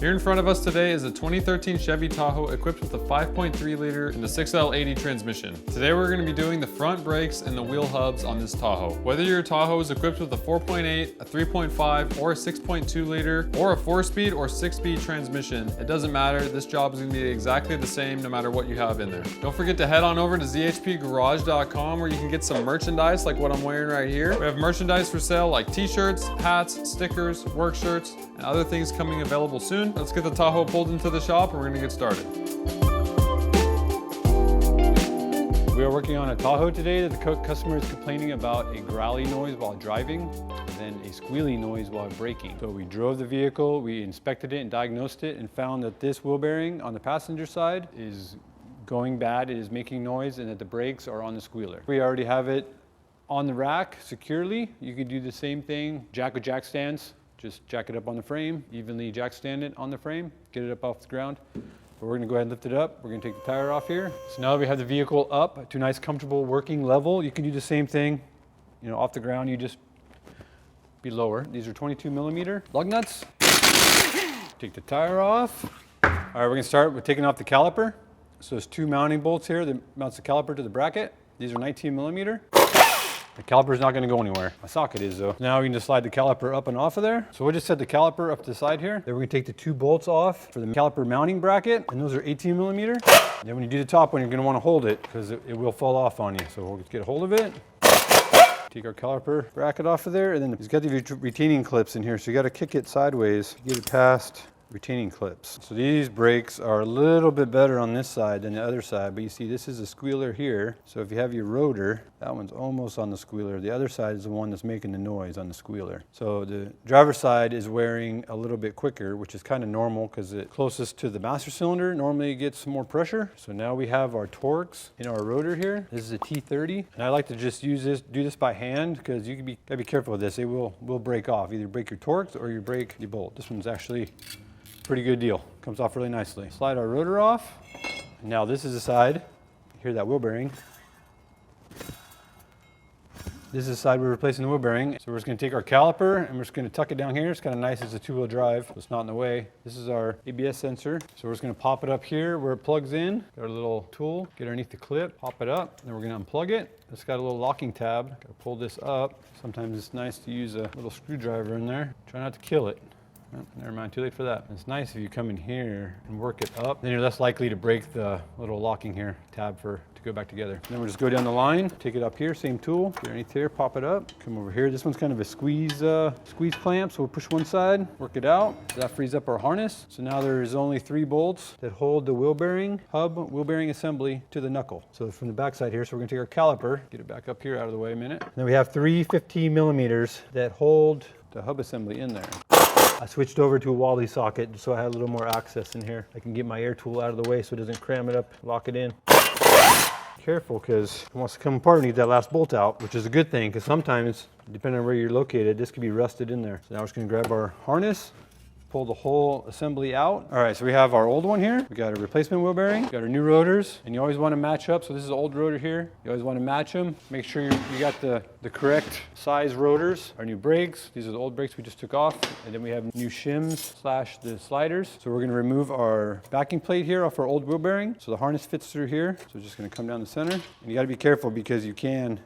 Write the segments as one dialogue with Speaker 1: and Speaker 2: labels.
Speaker 1: Here in front of us today is a 2013 Chevy Tahoe equipped with a 5.3 liter and a 6L80 transmission. Today we're going to be doing the front brakes and the wheel hubs on this Tahoe. Whether your Tahoe is equipped with a 4.8, a 3.5, or a 6.2 liter, or a 4-speed or 6-speed transmission, it doesn't matter. This job is going to be exactly the same no matter what you have in there. Don't forget to head on over to zhpgarage.com where you can get some merchandise like what I'm wearing right here. We have merchandise for sale like t-shirts, hats, stickers, work shirts, and other things coming available soon. Let's get the Tahoe pulled into the shop and we're gonna get started.
Speaker 2: We are working on a Tahoe today that the customer is complaining about a growly noise while driving and then a squealy noise while braking. So we drove the vehicle, we inspected it and diagnosed it and found that this wheel bearing on the passenger side is going bad, it is making noise, and that the brakes are on the squealer. We already have it on the rack securely. You can do the same thing, jack with jack stands. Just jack it up on the frame, evenly jack stand it on the frame, get it up off the ground. But we're gonna go ahead and lift it up. We're gonna take the tire off here. So now that we have the vehicle up to a nice comfortable working level, you can do the same thing, off the ground, you just be lower. These are 22 millimeter lug nuts. Take the tire off. All right, we're gonna start with taking off the caliper. So there's 2 mounting bolts here that mounts the caliper to the bracket. These are 19 millimeter. The caliper is not going to go anywhere. My socket is though. Now we can just slide the caliper up and off of there. So we'll just set the caliper up to the side here. Then we're going to take the 2 bolts off for the caliper mounting bracket, and those are 18 millimeter. And then when you do the top one, you're going to want to hold it because it will fall off on you. So we'll just get a hold of it. Take our caliper bracket off of there, and then it's got the retaining clips in here. So you got to kick it sideways, get it past retaining clips. So these brakes are a little bit better on this side than the other side, but you see this is a squealer here. So if you have your rotor, that one's almost on the squealer. The other side is the one that's making the noise on the squealer. So the driver's side is wearing a little bit quicker, which is kind of normal because it's closest to the master cylinder. Normally it gets some more pressure. So now we have our torques in our rotor here. This is a T30, and I like to just do this by hand because you gotta be careful with this. It will break off. Either break your torques or you break the bolt. This one's actually pretty good deal. Comes off really nicely. Slide our rotor off. And now this is the side. Hear that wheel bearing. This is the side we're replacing the wheel bearing. So we're just gonna take our caliper and we're just gonna tuck it down here. It's kind of nice, it's a 2-wheel drive, so it's not in the way. This is our ABS sensor. So we're just gonna pop it up here where it plugs in. Got our little tool, get underneath the clip, pop it up, then we're gonna unplug it. It's got a little locking tab. Gotta pull this up. Sometimes it's nice to use a little screwdriver in there. Try not to kill it. Oh, never mind, too late for that. It's nice if you come in here and work it up, then you're less likely to break the little locking here tab to go back together. Then we'll just go down the line, take it up here, same tool, get underneath here, pop it up, come over here. This one's kind of a squeeze clamp, so we'll push one side, work it out. So that frees up our harness. So now there's only 3 bolts that hold the wheel bearing assembly to the knuckle. So from the back side here, so we're gonna take our caliper, get it back up here out of the way a minute. Then we have 3 15 millimeters that hold the hub assembly in there. I switched over to a Wally socket so I had a little more access in here. I can get my air tool out of the way so it doesn't cram it up, lock it in. Careful because it wants to come apart and get that last bolt out, which is a good thing because sometimes, depending on where you're located, this could be rusted in there. So now we're just gonna grab our harness, pull the whole assembly out. All right, so we have our old one here. We got a replacement wheel bearing, we got our new rotors, and you always want to match up. So this is the old rotor here. You always want to match them. Make sure you got the correct size rotors. Our new brakes, these are the old brakes we just took off. And then we have new shims / the sliders. So we're gonna remove our backing plate here off our old wheel bearing. So the harness fits through here. So it's just gonna come down the center. And you gotta be careful because you can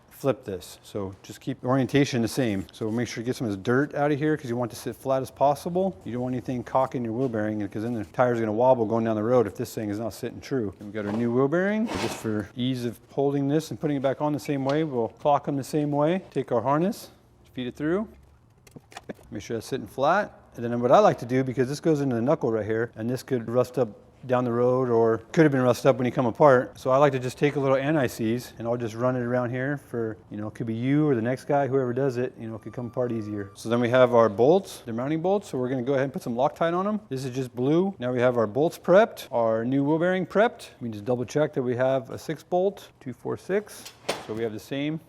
Speaker 2: flip this. So just keep the orientation the same. So make sure you get some of this dirt out of here because you want to sit flat as possible. You don't want anything cocking your wheel bearing because then the tire's gonna wobble going down the road if this thing is not sitting true. And we've got our new wheel bearing. Just for ease of holding this and putting it back on the same way, we'll clock them the same way. Take our harness, feed it through. Make sure it's sitting flat. And then what I like to do, because this goes into the knuckle right here, and this could rust up down the road or could have been rusted up when you come apart. So I like to just take a little anti-seize and I'll just run it around here for, it could be you or the next guy, whoever does it, it could come apart easier. So then we have our bolts, the mounting bolts. So we're gonna go ahead and put some Loctite on them. This is just blue. Now we have our bolts prepped, our new wheel bearing prepped. We just double check that we have a 6-bolt, 246. So we have the same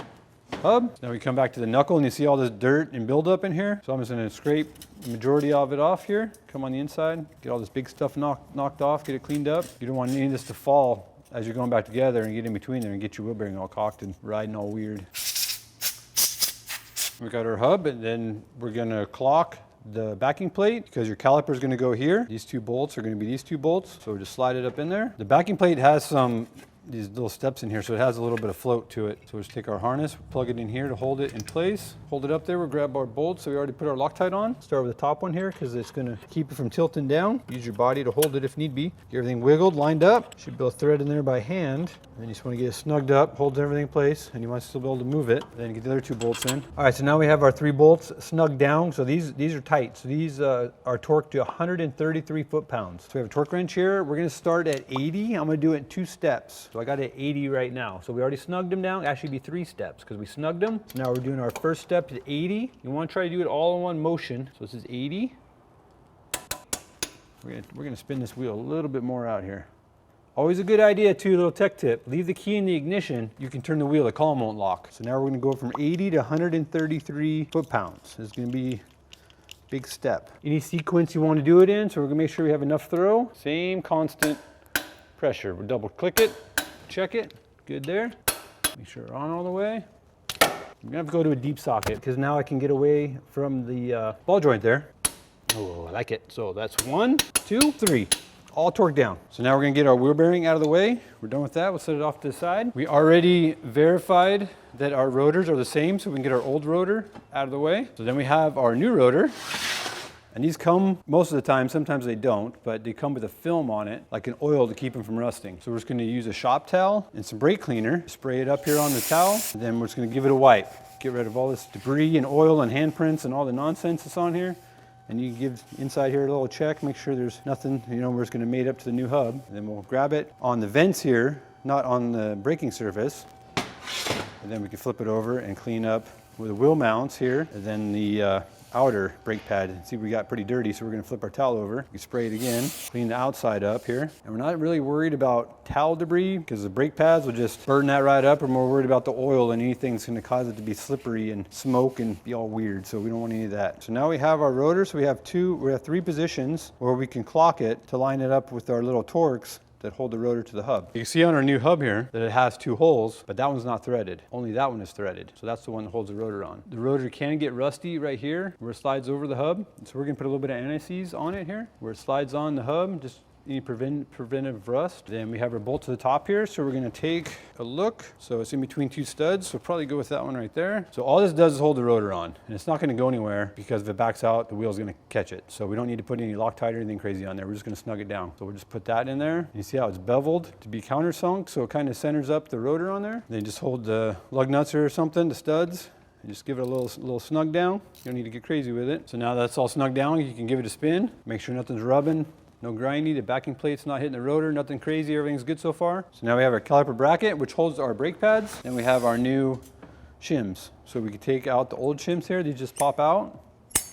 Speaker 2: hub. Now we come back to the knuckle and you see all this dirt and buildup in here. So I'm just gonna scrape the majority of it off here, come on the inside, get all this big stuff knocked off, get it cleaned up. You don't want any of this to fall as you're going back together and get in between there and get your wheel bearing all cocked and riding all weird. We got our hub, and then we're gonna clock the backing plate because your caliper is going to go here. These two bolts are going to be these two bolts. So just slide it up in there. The backing plate has these little steps in here, so it has a little bit of float to it. So we'll just take our harness, plug it in here to hold it in place. Hold it up there, we'll grab our bolts. So we already put our Loctite on. Start with the top one here because it's gonna keep it from tilting down. Use your body to hold it if need be. Get everything wiggled, lined up. Should be able to thread in there by hand. And then you just wanna get it snugged up, holds everything in place, and you want to still be able to move it. Then get the other two bolts in. All right, so now we have our 3 bolts snugged down. So these are tight. So these are torqued to 133 foot-pounds. So we have a torque wrench here. We're gonna start at 80. I'm gonna do it in 2 steps. So I got it at 80 right now. So we already snugged them down. Actually be 3 steps because we snugged them. So now we're doing our first step to 80. You want to try to do it all in one motion. So this is 80. We're gonna spin this wheel a little bit more out here. Always a good idea too, little tech tip. Leave the key in the ignition. You can turn the wheel, the column won't lock. So now we're gonna go from 80 to 133 foot-pounds. It's gonna be a big step. Any sequence you want to do it in, so we're gonna make sure we have enough throw. Same constant pressure. We'll double click it, check it, good there. Make sure we're on all the way. I'm gonna have to go to a deep socket because now I can get away from the ball joint there. Oh, I like it. So that's 1, 2, 3. All torqued down. So now we're gonna get our wheel bearing out of the way. We're done with that. We'll set it off to the side. We already verified that our rotors are the same, so we can get our old rotor out of the way. So then we have our new rotor. And these come most of the time, sometimes they don't, but they come with a film on it, like an oil to keep them from rusting. So we're just gonna use a shop towel and some brake cleaner, spray it up here on the towel, and then we're just gonna give it a wipe. Get rid of all this debris and oil and handprints and all the nonsense that's on here. And you can give inside here a little check, make sure there's nothing, we're just gonna mate up to the new hub. And then we'll grab it on the vents here, not on the braking surface. And then we can flip it over and clean up with the wheel mounts here, and then the outer brake pad. See, we got pretty dirty, so we're gonna flip our towel over. We spray it again, clean the outside up here. And we're not really worried about towel debris because the brake pads will just burn that right up. We're more worried about the oil and anything that's gonna cause it to be slippery and smoke and be all weird, so we don't want any of that. So now we have our rotor, so we have 3 positions where we can clock it to line it up with our little torques that hold the rotor to the hub. You can see on our new hub here that it has 2 holes, but that one's not threaded. Only that one is threaded. So that's the one that holds the rotor on. The rotor can get rusty right here where it slides over the hub. So we're gonna put a little bit of anti-seize on it here where it slides on the hub, just any preventive rust. Then we have our bolt to the top here, so we're gonna take a look. So it's in between 2 studs, so probably go with that one right there. So all this does is hold the rotor on, and it's not gonna go anywhere because if it backs out, the wheel's gonna catch it. So we don't need to put any Loctite or anything crazy on there. We're just gonna snug it down. So we'll just put that in there. You see how it's beveled to be countersunk, so it kind of centers up the rotor on there. Then just hold the lug nuts or something, the studs, and just give it a little snug down. You don't need to get crazy with it. So now that's all snug down, you can give it a spin. Make sure nothing's rubbing. No grindy, the backing plate's not hitting the rotor, nothing crazy, everything's good so far. So now we have our caliper bracket, which holds our brake pads. Then we have our new shims. So we can take out the old shims here, they just pop out.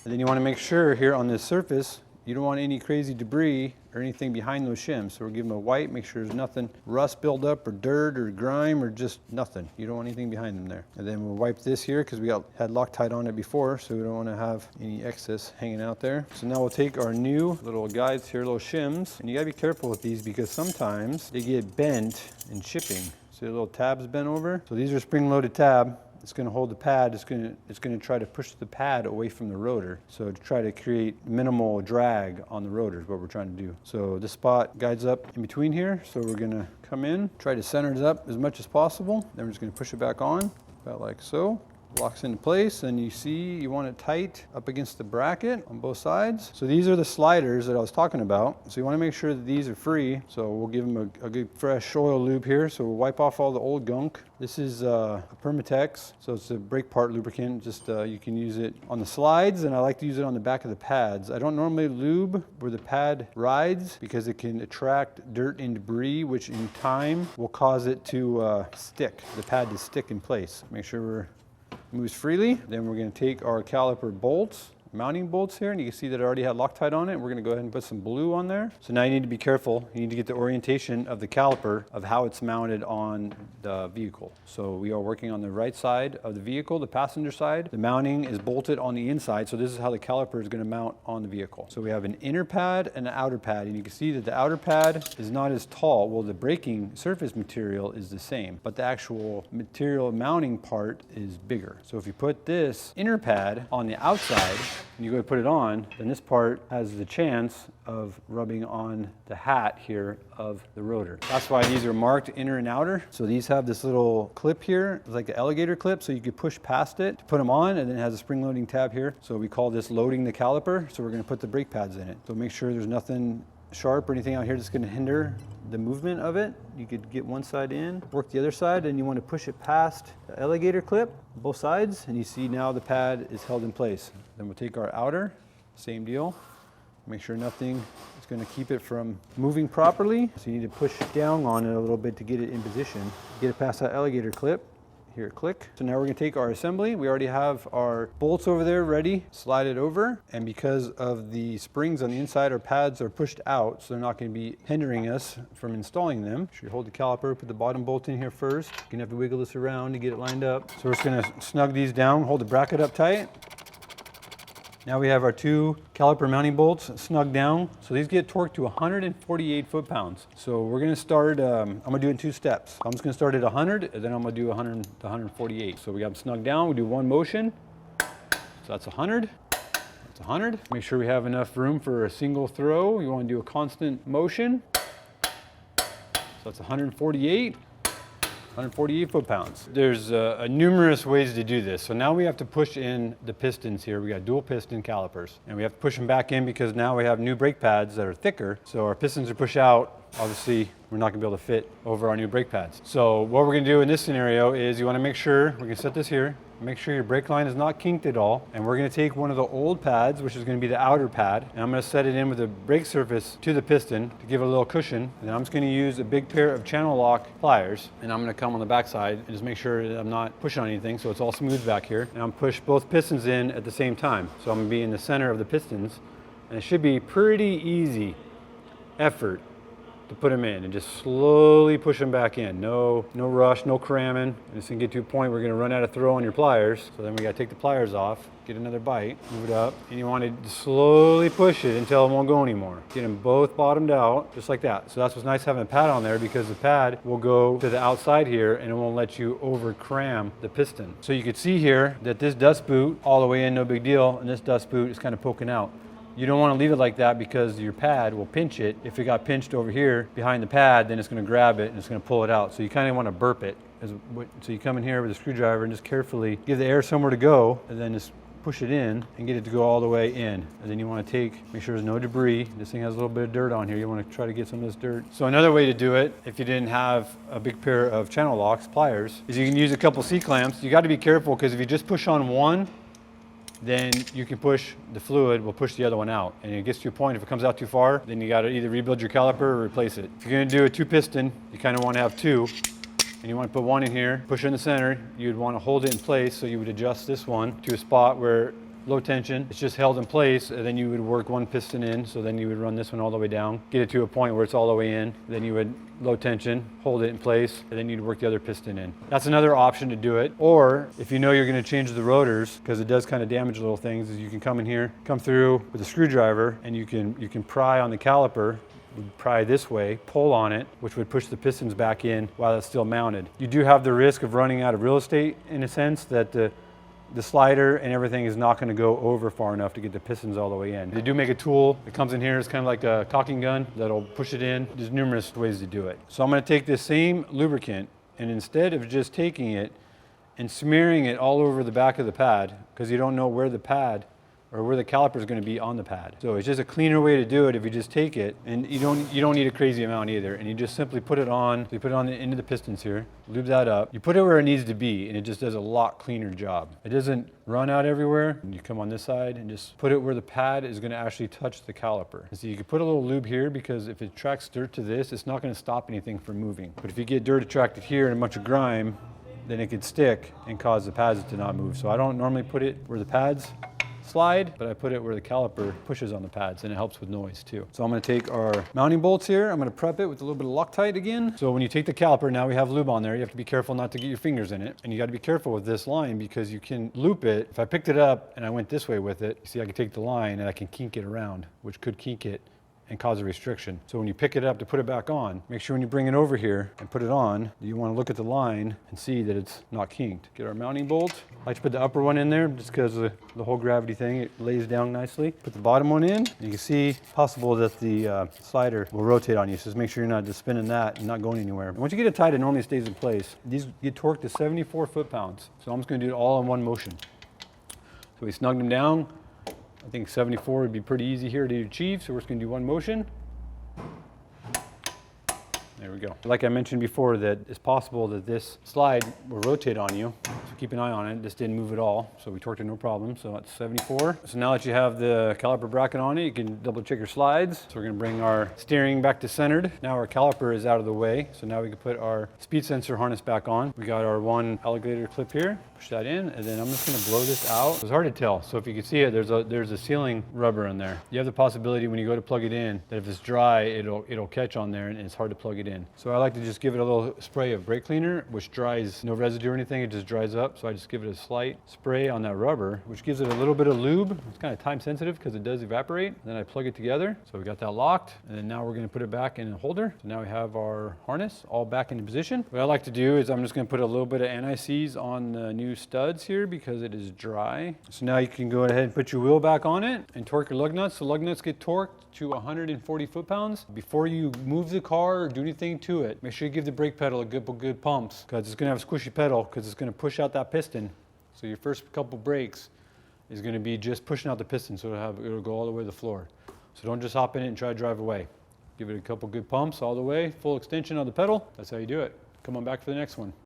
Speaker 2: And then you wanna make sure here on this surface, you don't want any crazy debris or anything behind those shims. So we're giving them a wipe, make sure there's nothing rust build up or dirt or grime or just nothing. You don't want anything behind them there. And then we'll wipe this here because we had Loctite on it before, so we don't want to have any excess hanging out there. So now we'll take our new little guides here, little shims, and you gotta be careful with these because sometimes they get bent in shipping. So the little tabs bent over. So these are spring-loaded tab. It's going to hold the pad. It's going to try to push the pad away from the rotor. So to try to create minimal drag on the rotor is what we're trying to do. So this spot guides up in between here. So we're going to come in, try to center it up as much as possible. Then we're just going to push it back on, about like so. Locks into place, and you see you want it tight up against the bracket on both sides. So these are the sliders that I was talking about. So you want to make sure that these are free. So we'll give them a good fresh oil lube here. So we'll wipe off all the old gunk. This is a Permatex, so it's a brake part lubricant. Just you can use it on the slides, and I like to use it on the back of the pads. I don't normally lube where the pad rides because it can attract dirt and debris, which in time will cause it to stick, the pad to stick in place. Make sure moves freely. Then we're going to take our caliper bolts, mounting bolts here, and you can see that I already had Loctite on it. We're going to go ahead and put some blue on there. So now you need to be careful. You need to get the orientation of the caliper of how it's mounted on the vehicle. So we are working on the right side of the vehicle, the passenger side. The mounting is bolted on the inside, so this is how the caliper is going to mount on the vehicle. So we have an inner pad and an outer pad, and you can see that the outer pad is not as tall. Well, the braking surface material is the same, but the actual material mounting part is bigger. So if you put this inner pad on the outside, and you go to put it on, then this part has the chance of rubbing on the hat here of the rotor. That's why these are marked inner and outer. So these have this little clip here, it's like an alligator clip, so you could push past it to put them on, and then it has a spring loading tab here. So we call this loading the caliper. So we're going to put the brake pads in it. So make sure there's nothing sharp or anything out here that's going to hinder the movement of it. You could get one side in, work the other side, and you want to push it past the alligator clip, both sides, and you see now the pad is held in place. Then we'll take our outer, same deal. Make sure nothing is going to keep it from moving properly. So you need to push down on it a little bit to get it in position. Get it past that alligator clip. Here, click. So now we're going to take our assembly. We already have our bolts over there ready. Slide it over, and because of the springs on the inside, our pads are pushed out, so they're not going to be hindering us from installing them. Make sure you hold the caliper, put the bottom bolt in here first. You're going to have to wiggle this around to get it lined up. So we're just going to snug these down, hold the bracket up tight. Now we have our two caliper mounting bolts snug down. So these get torqued to 148 foot-pounds. So we're gonna start, I'm gonna do it in 2 steps. I'm just gonna start at 100, and then I'm gonna do 100 to 148. So we got them snug down, we do one motion. So that's 100, that's 100. Make sure we have enough room for a single throw. You wanna do a constant motion. So that's 148. 148 foot-pounds. There's numerous ways to do this. So now we have to push in the pistons here. We got dual piston calipers, and we have to push them back in because now we have new brake pads that are thicker. So our pistons are pushed out. Obviously, we're not gonna be able to fit over our new brake pads. So what we're gonna do in this scenario is you wanna make sure, we're gonna set this here, make sure your brake line is not kinked at all. And we're gonna take one of the old pads, which is gonna be the outer pad, and I'm gonna set it in with the brake surface to the piston to give it a little cushion. And then I'm just gonna use a big pair of channel lock pliers, and I'm gonna come on the backside and just make sure that I'm not pushing on anything, so it's all smooth back here. And I'm push both pistons in at the same time. So I'm gonna be in the center of the pistons, and it should be pretty easy effort to put them in and just slowly push them back in. No rush, no cramming. And it's gonna get to a point where you're gonna run out of throw on your pliers. So then we gotta take the pliers off, get another bite, move it up, and you want to slowly push it until it won't go anymore. Get them both bottomed out, just like that. So that's what's nice having a pad on there, because the pad will go to the outside here and it won't let you over cram the piston. So you can see here that this dust boot all the way in, no big deal, and this dust boot is kind of poking out. You don't want to leave it like that because your pad will pinch it. If it got pinched over here behind the pad, then it's going to grab it and it's going to pull it out. So you kind of want to burp it. So you come in here with a screwdriver and just carefully give the air somewhere to go, and then just push it in and get it to go all the way in. And then you want to make sure there's no debris. This thing has a little bit of dirt on here. You want to try to get some of this dirt. So another way to do it, if you didn't have a big pair of channel locks, pliers, is you can use a couple C-clamps. You got to be careful, because if you just push on one, then you can push, the fluid will push the other one out. And it gets to a point, if it comes out too far, then you gotta either rebuild your caliper or replace it. If you're gonna do a 2-piston, you kinda wanna have 2, and you wanna put one in here, push it in the center, you'd wanna hold it in place, so you would adjust this one to a spot where low tension, it's just held in place, and then you would work one piston in, so then you would run this one all the way down, get it to a point where it's all the way in, then you would low tension, hold it in place, and then you'd work the other piston in. That's another option to do it. Or if you know you're gonna change the rotors, because it does kind of damage little things, is you can come in here, come through with a screwdriver, and you can pry on the caliper, pry this way, pull on it, which would push the pistons back in while it's still mounted. You do have the risk of running out of real estate, in a sense, that the slider and everything is not going to go over far enough to get the pistons all the way in. They do make a tool that comes in here. It's kind of like a caulking gun that'll push it in. There's numerous ways to do it. So I'm going to take this same lubricant, and instead of just taking it and smearing it all over the back of the pad, because you don't know where the pad or where the caliper is going to be on the pad. So it's just a cleaner way to do it if you just take it, and you don't need a crazy amount either, and you just simply put it on. So you put it on the end of the pistons here, lube that up. You put it where it needs to be, and it just does a lot cleaner job. It doesn't run out everywhere. And you come on this side and just put it where the pad is going to actually touch the caliper. And so you can put a little lube here, because if it attracts dirt to this, it's not going to stop anything from moving. But if you get dirt attracted here and a bunch of grime, then it could stick and cause the pads to not move. So I don't normally put it where the pads slide, but I put it where the caliper pushes on the pads, and it helps with noise too. So I'm going to take our mounting bolts here. I'm going to prep it with a little bit of Loctite again. So when you take the caliper, now we have lube on there. You have to be careful not to get your fingers in it, and you got to be careful with this line, because you can loop it. If I picked it up and I went this way with it, you see I can take the line and I can kink it around, which could kink it and cause a restriction. So when you pick it up to put it back on, make sure when you bring it over here and put it on, you want to look at the line and see that it's not kinked. Get our mounting bolt. I like to put the upper one in there just because of the whole gravity thing. It lays down nicely. Put the bottom one in. You can see possible that the slider will rotate on you. So just make sure you're not just spinning that and not going anywhere. And once you get it tight, it normally stays in place. These get torqued to 74 foot-pounds. So I'm just going to do it all in one motion. So we snugged them down. I think 74 would be pretty easy here to achieve. So we're just going to do one motion. There we go. Like I mentioned before, that it's possible that this slide will rotate on you. So keep an eye on it. This didn't move at all. So we torqued it no problem. So that's 74. So now that you have the caliper bracket on it, you can double check your slides. So we're going to bring our steering back to centered. Now our caliper is out of the way. So now we can put our speed sensor harness back on. We got our one alligator clip here. Push that in, and then I'm just going to blow this out. It's hard to tell. So if you can see it, there's a sealing rubber in there. You have the possibility when you go to plug it in that if it's dry, it'll catch on there and it's hard to plug it in. So I like to just give it a little spray of brake cleaner, which dries, no residue or anything, it just dries up. So I just give it a slight spray on that rubber, which gives it a little bit of lube. It's kind of time sensitive because it does evaporate. Then I plug it together. So we got that locked, and then now we're going to put it back in a holder. So now we have our harness all back into position. What I like to do is I'm just going to put a little bit of anti-seize on the new studs here because it is dry. So now you can go ahead and put your wheel back on it and torque your lug nuts. The lug nuts get torqued to 140 foot-pounds. Before you move the car or do anything to it, make sure you give the brake pedal a good pumps, because it's going to have a squishy pedal because it's going to push out that piston. So your first couple brakes is going to be just pushing out the piston, so it'll go all the way to the floor. So don't just hop in it and try to drive away. Give it a couple good pumps all the way, full extension on the pedal. That's how you do it. Come on back for the next one.